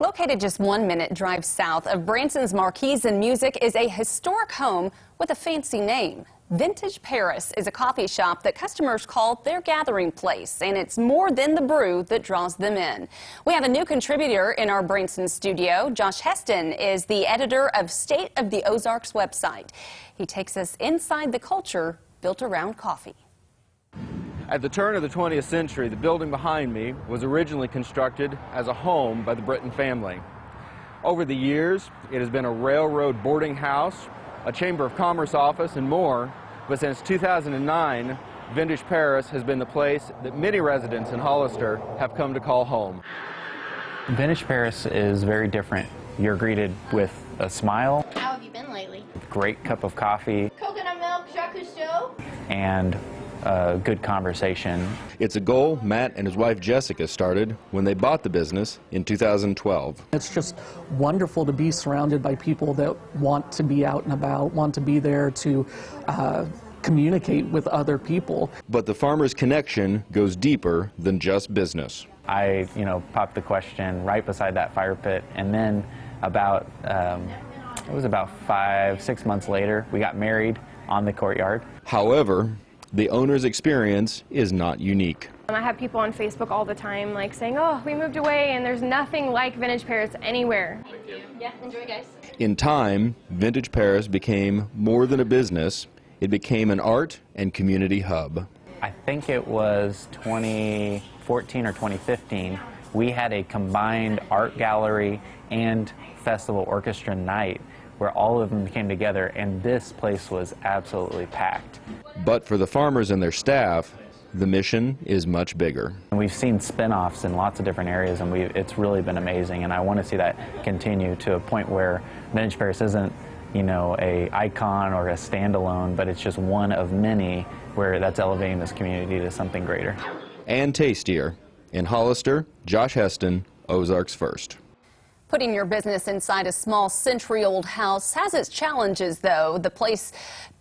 Located just 1 minute drive south of Branson's Marquise and Music is a historic home with a fancy name. Vintage Paris is a coffee shop that customers call their gathering place, and it's more than the brew that draws them in. We have a new contributor in our Branson studio. Josh Heston is the editor of State of the Ozarks website. He takes us inside the culture built around coffee. At the turn of the 20th century, the building behind me was originally constructed as a home by the Britton family. Over the years, it has been a railroad boarding house, a Chamber of Commerce office, and more, but since 2009, Vintage Paris has been the place that many residents in Hollister have come to call home. Vintage Paris is very different. You're greeted with a smile. How have you been lately? Great cup of coffee. Coconut milk, Jacques Cousteau. And good conversation. It's a goal Matt and his wife Jessica started when they bought the business in 2012. It's just wonderful to be surrounded by people that want to be out and about, want to be there to communicate with other people. But the farmer's connection goes deeper than just business. I, popped the question right beside that fire pit, and then about, it was about 5-6 months later, we got married on the courtyard. However, the owner's experience is not unique. I have people on Facebook all the time saying, oh, we moved away and there's nothing like Vintage Paris anywhere. Thank you. Yeah, enjoy, guys. In time, Vintage Paris became more than a business. It became an art and community hub. I think it was 2014 or 2015, we had a combined art gallery and festival orchestra night where all of them came together, and this place was absolutely packed. But for the farmers and their staff, the mission is much bigger. And we've seen spin-offs in lots of different areas, and it's really been amazing, and I want to see that continue to a point where Vintage Paris isn't, a icon or a standalone, but it's just one of many where that's elevating this community to something greater. And tastier. In Hollister, Josh Heston, Ozarks First. Putting your business inside a small century-old house has its challenges, though. The place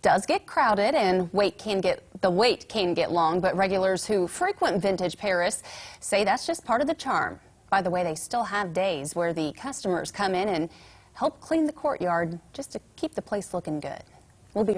does get crowded and the wait can get long, but regulars who frequent Vintage Paris say that's just part of the charm. By the way, they still have days where the customers come in and help clean the courtyard just to keep the place looking good. We'll be